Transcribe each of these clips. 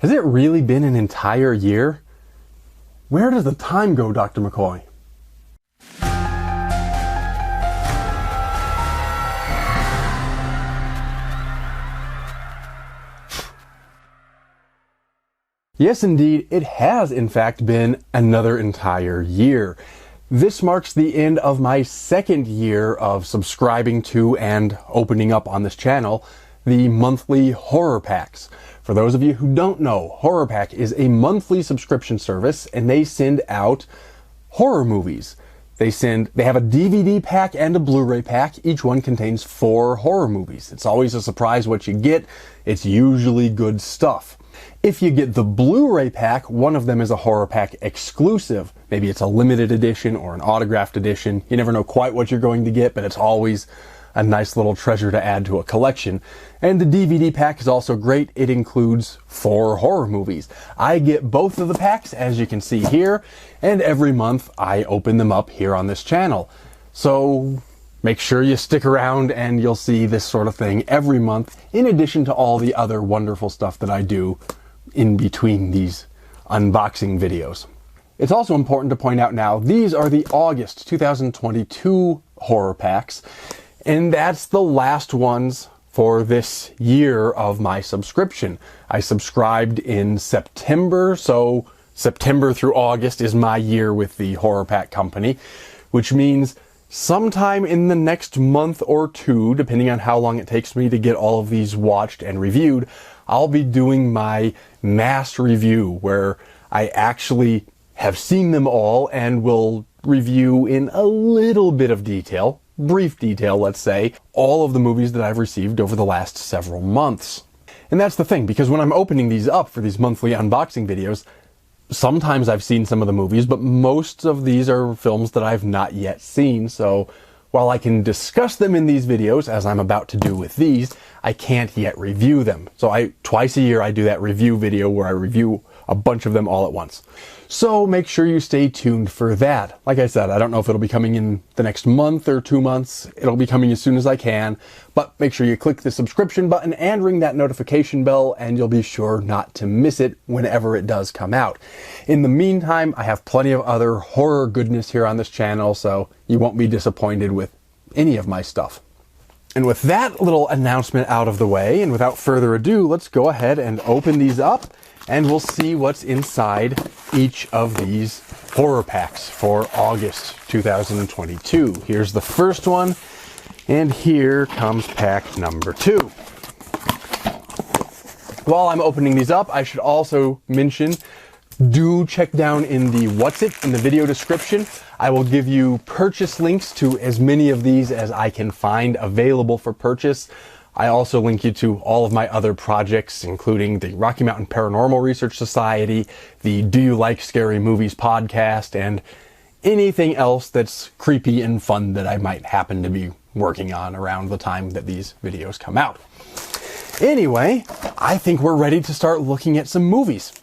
Has it really been an entire year? Where does the time go, Dr. McCoy? Yes, indeed, it has in fact been another entire year. This marks the end of my second year of subscribing to and opening up on this channel the monthly horror packs. For those of you who don't know, HorrorPack is a monthly subscription service and they send out horror movies. They have a DVD pack and a Blu-ray pack. Each one contains 4 horror movies. It's always a surprise what you get. It's usually good stuff. If you get the Blu-ray pack, one of them is a HorrorPack exclusive. Maybe it's a limited edition or an autographed edition. You never know quite what you're going to get, but it's always a nice little treasure to add to a collection. And the DVD pack is also great. It includes 4 horror movies. I get both of the packs, as you can see here, and every month I open them up here on this channel. So make sure you stick around and you'll see this sort of thing every month, in addition to all the other wonderful stuff that I do in between these unboxing videos. It's also important to point out now, these are the August 2022 horror packs, and that's the last ones for this year of my subscription. I subscribed in September, so September through August is my year with the HorrorPack company, which means sometime in the next month or two, depending on how long it takes me to get all of these watched and reviewed, I'll be doing my mass review where I actually have seen them all and will review in a little bit of detail, brief detail, let's say, all of the movies that I've received over the last several months. And that's the thing, because when I'm opening these up for these monthly unboxing videos, sometimes I've seen some of the movies, but most of these are films that I've not yet seen, so while I can discuss them in these videos, as I'm about to do with these, I can't yet review them. So twice a year I do that review video where I review a bunch of them all at once. So make sure you stay tuned for that. Like I said, I don't know if it'll be coming in the next month or 2 months. It'll be coming as soon as I can, but make sure you click the subscription button and ring that notification bell and you'll be sure not to miss it whenever it does come out. In the meantime, I have plenty of other horror goodness here on this channel, so you won't be disappointed with any of my stuff. And with that little announcement out of the way, and without further ado, let's go ahead and open these up and we'll see what's inside each of these horror packs for August 2022. Here's the first one, and here comes pack number 2. While I'm opening these up, I should also mention, do check down in the What's It in the video description. I will give you purchase links to as many of these as I can find available for purchase. I also link you to all of my other projects, including the Rocky Mountain Paranormal Research Society, the Do You Like Scary Movies podcast, and anything else that's creepy and fun that I might happen to be working on around the time that these videos come out. Anyway, I think we're ready to start looking at some movies.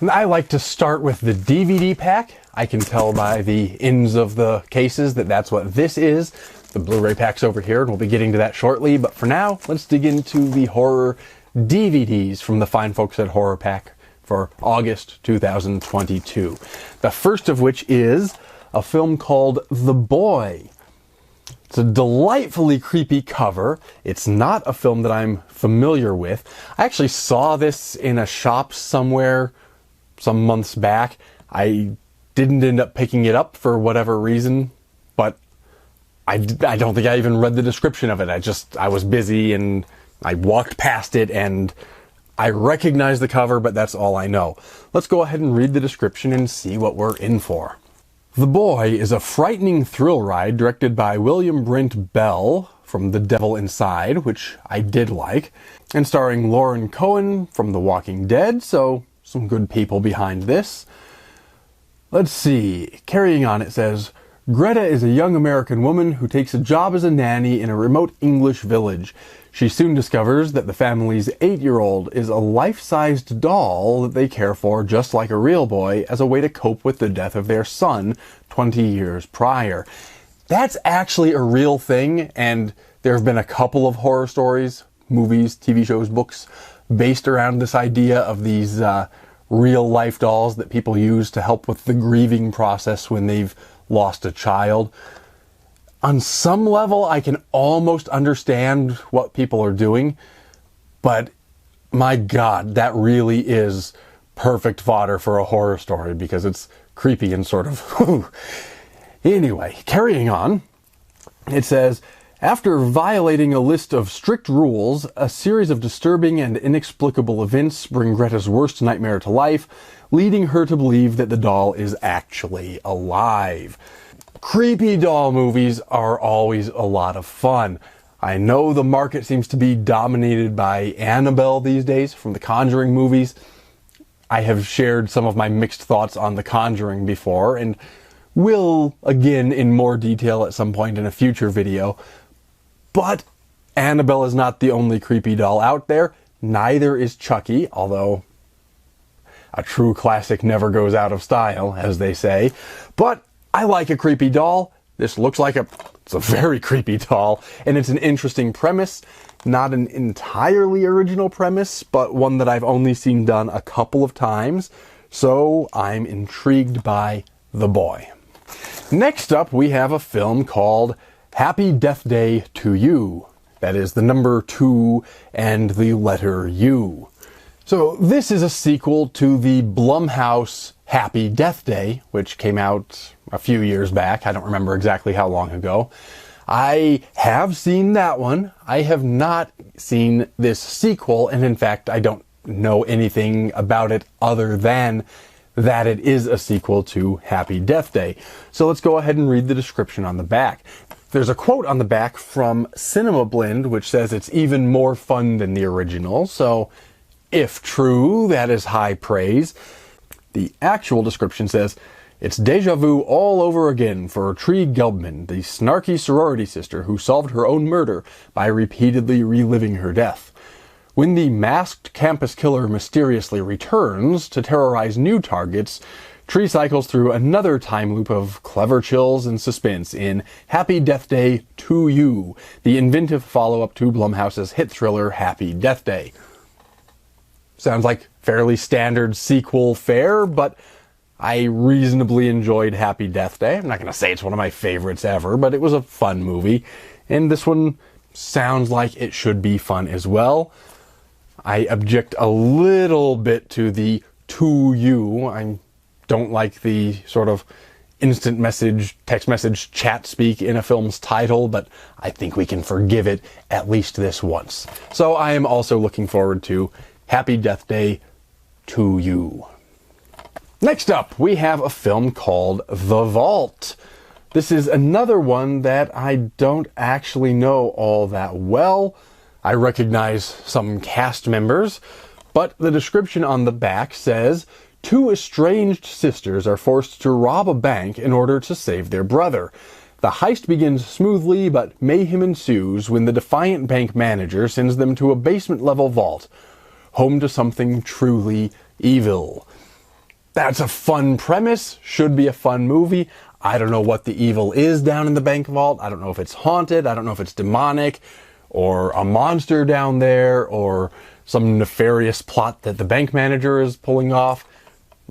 And I like to start with the DVD pack. I can tell by the ends of the cases that that's what this is. The Blu-ray pack's over here, and we'll be getting to that shortly. But for now, let's dig into the horror DVDs from the fine folks at HorrorPack for August 2022. The first of which is a film called The Boy. It's a delightfully creepy cover. It's not a film that I'm familiar with. I actually saw this in a shop somewhere some months back. I didn't end up picking it up for whatever reason, but I don't think I even read the description of it. I was busy and I walked past it and I recognized the cover, but that's all I know. Let's go ahead and read the description and see what we're in for. The Boy is a frightening thrill ride directed by William Brent Bell from The Devil Inside, which I did like, and starring Lauren Cohen from The Walking Dead, so some good people behind this. Let's see. Carrying on, it says, Greta is a young American woman who takes a job as a nanny in a remote English village. She soon discovers that the family's 8-year-old is a life-sized doll that they care for just like a real boy as a way to cope with the death of their son 20 years prior. That's actually a real thing, and there have been a couple of horror stories, movies, TV shows, books, based around this idea of these real life dolls that people use to help with the grieving process when they've lost a child. On some level, I can almost understand what people are doing, but my God, that really is perfect fodder for a horror story because it's creepy and sort of... Anyway, carrying on, it says, after violating a list of strict rules, a series of disturbing and inexplicable events bring Greta's worst nightmare to life, leading her to believe that the doll is actually alive. Creepy doll movies are always a lot of fun. I know the market seems to be dominated by Annabelle these days from the Conjuring movies. I have shared some of my mixed thoughts on The Conjuring before, and will again in more detail at some point in a future video. But Annabelle is not the only creepy doll out there. Neither is Chucky, although a true classic never goes out of style, as they say. But I like a creepy doll. This looks like it's a very creepy doll, and it's an interesting premise. Not an entirely original premise, but one that I've only seen done a couple of times, so I'm intrigued by the boy. Next up, we have a film called Happy Death Day to You. That is the number 2 and the letter U. So this is a sequel to the Blumhouse Happy Death Day, which came out a few years back. I don't remember exactly how long ago. I have seen that one. I have not seen this sequel, and in fact, I don't know anything about it other than that it is a sequel to Happy Death Day. So let's go ahead and read the description on the back. There's a quote on the back from Cinema Blend, which says it's even more fun than the original, so if true, that is high praise. The actual description says, it's deja vu all over again for Tree Gelbman, the snarky sorority sister who solved her own murder by repeatedly reliving her death. When the masked campus killer mysteriously returns to terrorize new targets, Tree cycles through another time loop of clever chills and suspense in Happy Death Day to You, the inventive follow-up to Blumhouse's hit thriller Happy Death Day. Sounds like fairly standard sequel fare, but I reasonably enjoyed Happy Death Day. I'm not going to say it's one of my favorites ever, but it was a fun movie. And this one sounds like it should be fun as well. I object a little bit to the to you. I don't like the sort of instant message, text message, chat speak in a film's title, but I think we can forgive it at least this once. So I am also looking forward to Happy Death Day to You. Next up, we have a film called The Vault. This is another one that I don't actually know all that well. I recognize some cast members, but the description on the back says, 2 estranged sisters are forced to rob a bank in order to save their brother. The heist begins smoothly, but mayhem ensues when the defiant bank manager sends them to a basement-level vault, home to something truly evil. That's a fun premise, should be a fun movie. I don't know what the evil is down in the bank vault. I don't know if it's haunted. I don't know if it's demonic, or a monster down there, or some nefarious plot that the bank manager is pulling off.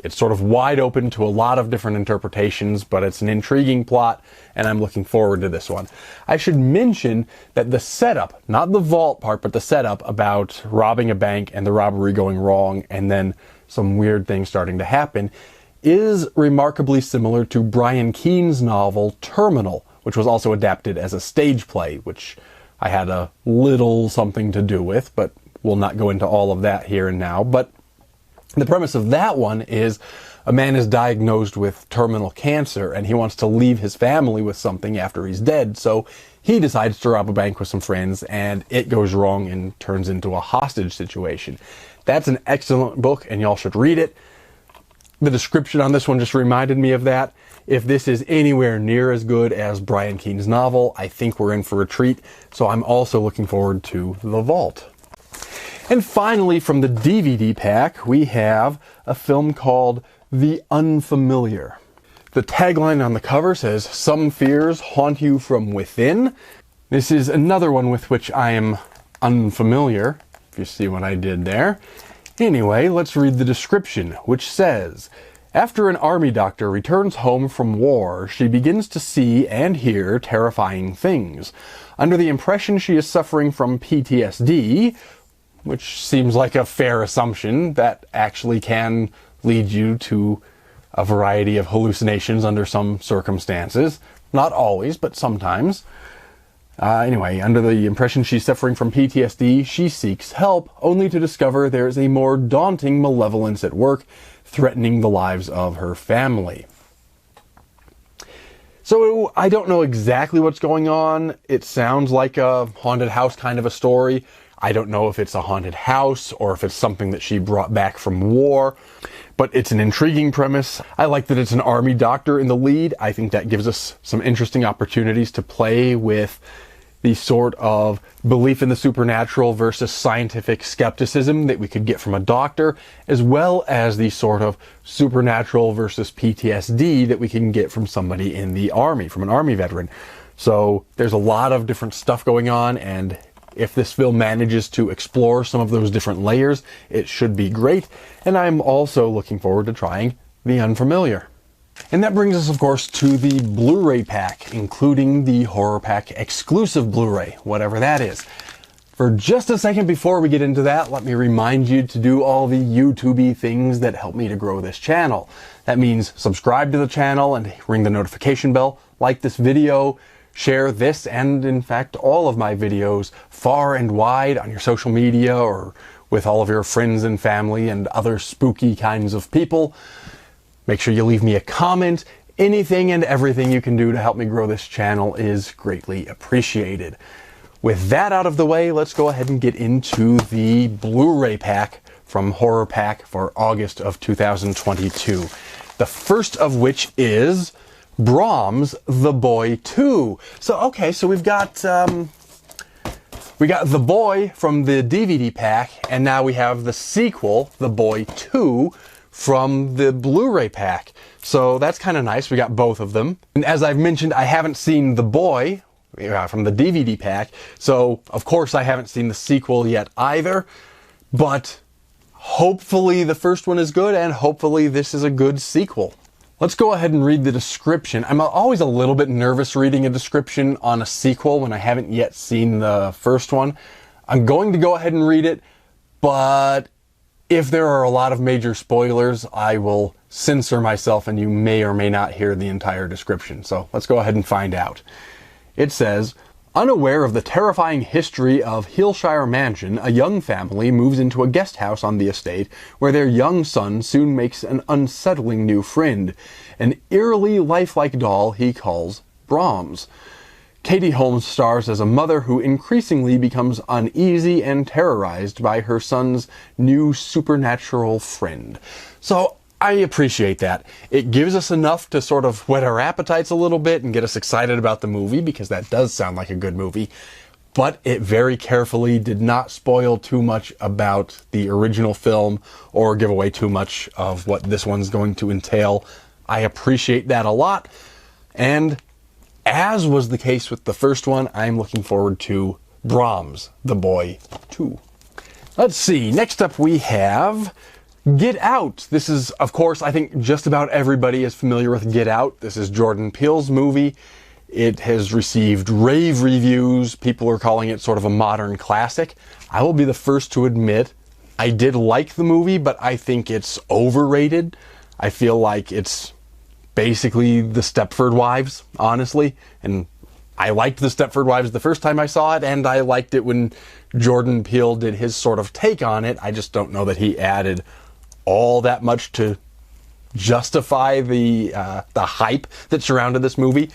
It's sort of wide open to a lot of different interpretations, but it's an intriguing plot, and I'm looking forward to this one. I should mention that the setup, not the vault part, but the setup about robbing a bank and the robbery going wrong, and then some weird things starting to happen, is remarkably similar to Brian Keene's novel Terminal, which was also adapted as a stage play, which I had a little something to do with, but we'll not go into all of that here and now. But the premise of that one is a man is diagnosed with terminal cancer and he wants to leave his family with something after he's dead. So he decides to rob a bank with some friends, and it goes wrong and turns into a hostage situation. That's an excellent book, and y'all should read it. The description on this one just reminded me of that. If this is anywhere near as good as Brian Keene's novel, I think we're in for a treat. So I'm also looking forward to The Vault. And finally, from the DVD pack, we have a film called The Unfamiliar. The tagline on the cover says, "Some fears haunt you from within." This is another one with which I am unfamiliar. if you see what I did there. Anyway, let's read the description, which says, after an army doctor returns home from war, she begins to see and hear terrifying things. Under the impression she is suffering from PTSD, which seems like a fair assumption, that actually can lead you to a variety of hallucinations under some circumstances. Not always, but sometimes. Anyway, under the impression she's suffering from PTSD, she seeks help, only to discover there is a more daunting malevolence at work, threatening the lives of her family. So, I don't know exactly what's going on. It sounds like a haunted house kind of a story. I don't know if it's a haunted house or if it's something that she brought back from war, but it's an intriguing premise. I like that it's an army doctor in the lead. I think that gives us some interesting opportunities to play with the sort of belief in the supernatural versus scientific skepticism that we could get from a doctor, as well as the sort of supernatural versus PTSD that we can get from somebody in the army, from an army veteran. So there's a lot of different stuff going on, and if this film manages to explore some of those different layers, it should be great. And I'm also looking forward to trying The Unfamiliar. And that brings us, of course, to the Blu-ray pack, including the HorrorPack exclusive Blu-ray, whatever that is. For just a second before we get into that, let me remind you to do all the YouTube-y things that help me to grow this channel. That means subscribe to the channel and ring the notification bell, like this video, share this and, in fact, all of my videos far and wide on your social media or with all of your friends and family and other spooky kinds of people. Make sure you leave me a comment. Anything and everything you can do to help me grow this channel is greatly appreciated. With that out of the way, let's go ahead and get into the Blu-ray pack from HorrorPack for August of 2022. The first of which is Brahms, The Boy 2. So we've got The Boy from the DVD pack, and now we have the sequel, The Boy 2, from the Blu-ray pack. So that's kind of nice. We got both of them. And as I've mentioned, I haven't seen The Boy from the DVD pack, so of course I haven't seen the sequel yet either, but hopefully the first one is good, and hopefully this is a good sequel. Let's go ahead and read the description. I'm always a little bit nervous reading a description on a sequel when I haven't yet seen the first one. I'm going to go ahead and read it, but if there are a lot of major spoilers, I will censor myself and you may or may not hear the entire description. So let's go ahead and find out. It says, unaware of the terrifying history of Hillshire Mansion, a young family moves into a guest house on the estate where their young son soon makes an unsettling new friend, an eerily lifelike doll he calls Brahms. Katie Holmes stars as a mother who increasingly becomes uneasy and terrorized by her son's new supernatural friend. So I appreciate that. It gives us enough to sort of whet our appetites a little bit and get us excited about the movie, because that does sound like a good movie. But it very carefully did not spoil too much about the original film or give away too much of what this one's going to entail. I appreciate that a lot. And as was the case with the first one, I'm looking forward to Brahms, The Boy 2. Let's see, next up we have Get Out. This is, of course, I think just about everybody is familiar with Get Out. This is Jordan Peele's movie. It has received rave reviews. People are calling it sort of a modern classic. I will be the first to admit I did like the movie, but I think it's overrated. I feel like it's basically the Stepford Wives, honestly. And I liked the Stepford Wives the first time I saw it, and I liked it when Jordan Peele did his sort of take on it. I just don't know that he added all that much to justify the hype that surrounded this movie.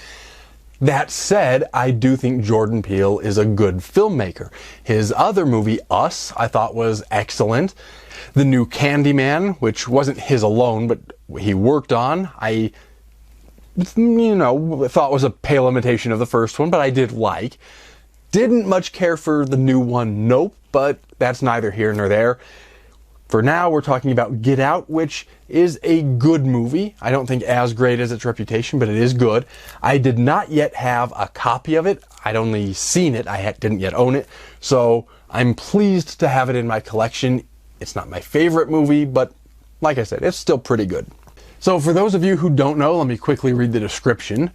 That said, I do think Jordan Peele is a good filmmaker. His other movie, Us, I thought was excellent. The new Candyman, which wasn't his alone, but he worked on, I thought was a pale imitation of the first one, but I did like. Didn't much care for the new one, Nope, but that's neither here nor there. For now, we're talking about Get Out, which is a good movie. I don't think as great as its reputation, but it is good. I did not yet have a copy of it. I'd only seen it. I didn't yet own it. So I'm pleased to have it in my collection. It's not my favorite movie, but like I said, it's still pretty good. So for those of you who don't know, let me quickly read the description.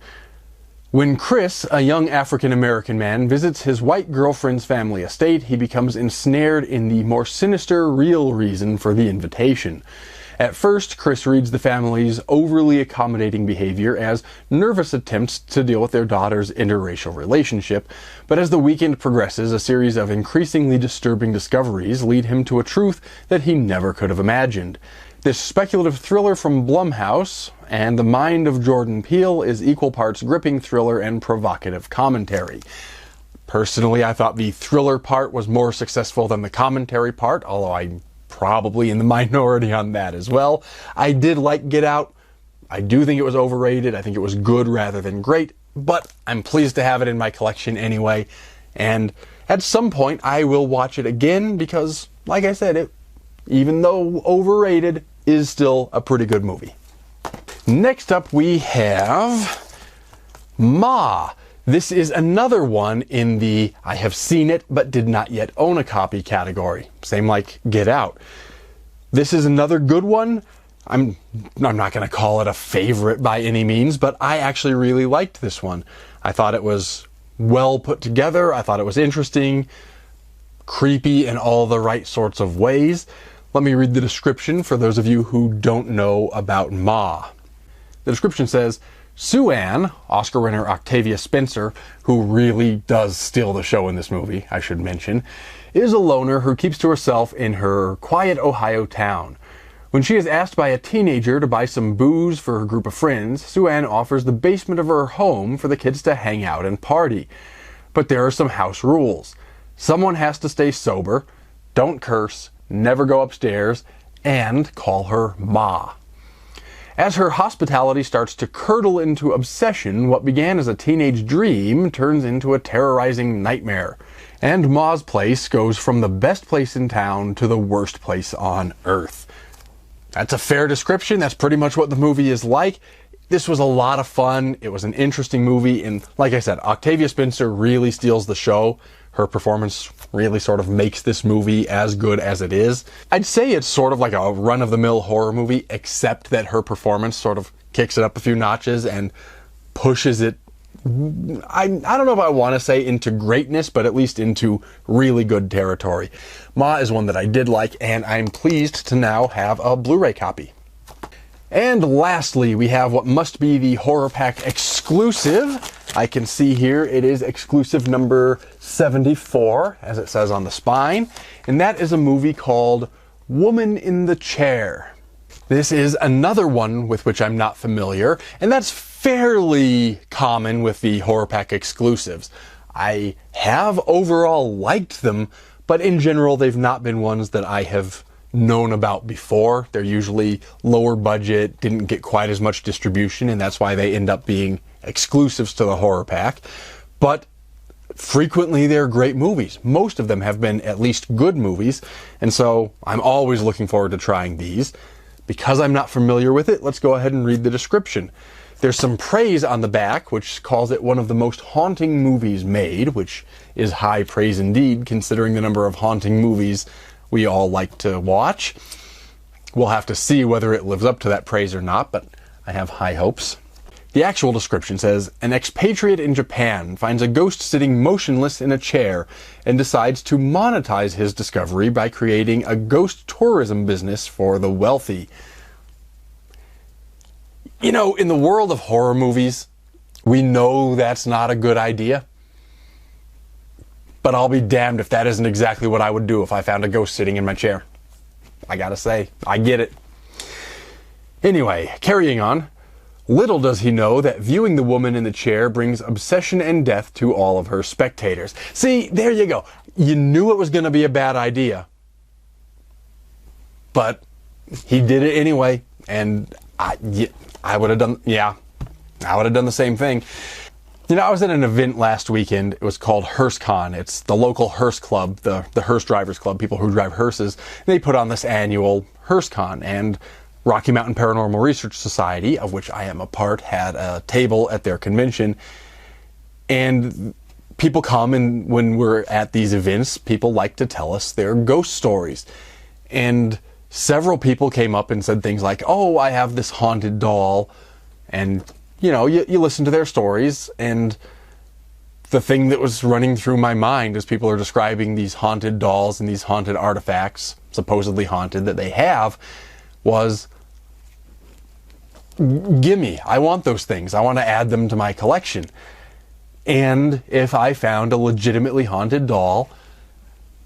When Chris, a young African-American man, visits his white girlfriend's family estate, he becomes ensnared in the more sinister, real reason for the invitation. At first, Chris reads the family's overly accommodating behavior as nervous attempts to deal with their daughter's interracial relationship, but as the weekend progresses, a series of increasingly disturbing discoveries lead him to a truth that he never could have imagined. This speculative thriller from Blumhouse and the mind of Jordan Peele is equal parts gripping thriller and provocative commentary. Personally, I thought the thriller part was more successful than the commentary part, although I'm probably in the minority on that as well. I did like Get Out. I do think it was overrated. I think it was good rather than great, but I'm pleased to have it in my collection anyway. And at some point, I will watch it again because, like I said, it, even though overrated, is still a pretty good movie. Next up we have Ma. This is another one in the I have seen it but did not yet own a copy category. Same like Get Out. This is another good one. I'm not going to call it a favorite by any means, but I actually really liked this one. I thought it was well put together. I thought it was interesting, creepy in all the right sorts of ways. Let me read the description for those of you who don't know about Ma. The description says, Sue Ann, Oscar winner Octavia Spencer, who really does steal the show in this movie, I should mention, is a loner who keeps to herself in her quiet Ohio town. When she is asked by a teenager to buy some booze for her group of friends, Sue Ann offers the basement of her home for the kids to hang out and party. But there are some house rules. Someone has to stay sober, don't curse, never go upstairs, and call her Ma. As her hospitality starts to curdle into obsession, what began as a teenage dream turns into a terrorizing nightmare. And Ma's place goes from the best place in town to the worst place on earth. That's a fair description. That's pretty much what the movie is like. This was a lot of fun. It was an interesting movie. And like I said, Octavia Spencer really steals the show. Her performance really sort of makes this movie as good as it is. I'd say it's sort of like a run-of-the-mill horror movie, except that her performance sort of kicks it up a few notches and pushes it, I don't know if I want to say into greatness, but at least into really good territory. Ma is one that I did like, and I'm pleased to now have a Blu-ray copy. And lastly, we have what must be the HorrorPack exclusive. I can see here it is exclusive number 74, as it says on the spine. And that is a movie called Woman in the Chair. This is another one with which I'm not familiar, and that's fairly common with the HorrorPack exclusives. I have overall liked them, but in general they've not been ones that I have known about before. They're usually lower budget, didn't get quite as much distribution, and that's why they end up being exclusives to the HorrorPack. But frequently they're great movies. Most of them have been at least good movies, and so I'm always looking forward to trying these. Because I'm not familiar with it, let's go ahead and read the description. There's some praise on the back, which calls it one of the most haunting movies made, which is high praise indeed, considering the number of haunting movies we all like to watch. We'll have to see whether it lives up to that praise or not, but I have high hopes. The actual description says, an expatriate in Japan finds a ghost sitting motionless in a chair and decides to monetize his discovery by creating a ghost tourism business for the wealthy. You know, in the world of horror movies, we know that's not a good idea. But I'll be damned if that isn't exactly what I would do if I found a ghost sitting in my chair. I gotta say, I get it. Anyway, carrying on. Little does he know that viewing the woman in the chair brings obsession and death to all of her spectators. See, there you go. You knew it was going to be a bad idea. But he did it anyway, and I would have done, I would have done the same thing. You know, I was at an event last weekend. It was called HearseCon. It's the local hearse club, the hearse drivers club, people who drive hearses. They put on this annual HearseCon, and Rocky Mountain Paranormal Research Society, of which I am a part, had a table at their convention, and people come, and when we're at these events, people like to tell us their ghost stories. And several people came up and said things like, oh, I have this haunted doll. And, you know, you listen to their stories, and the thing that was running through my mind as people are describing these haunted dolls and these haunted artifacts, supposedly haunted, that they have, was, gimme. I want those things. I want to add them to my collection. And if I found a legitimately haunted doll,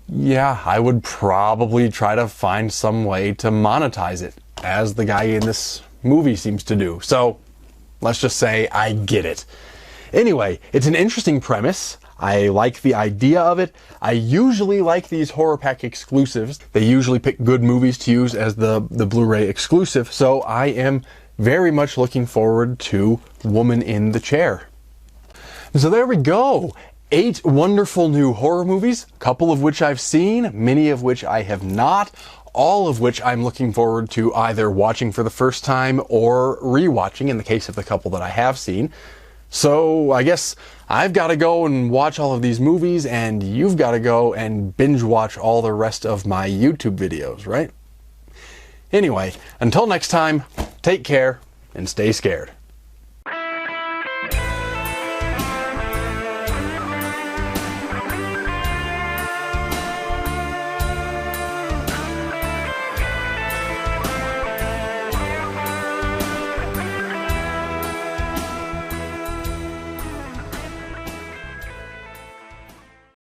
yeah, I would probably try to find some way to monetize it, as the guy in this movie seems to do. So let's just say I get it. Anyway, it's an interesting premise. I like the idea of it. I usually like these HorrorPack exclusives. They usually pick good movies to use as the Blu-ray exclusive, so I am very much looking forward to Woman in the Chair. So there we go. 8 wonderful new horror movies, a couple of which I've seen, many of which I have not, all of which I'm looking forward to either watching for the first time or rewatching in the case of the couple that I have seen. So I guess I've got to go and watch all of these movies, and you've got to go and binge watch all the rest of my YouTube videos, right? Anyway, until next time, take care and stay scared.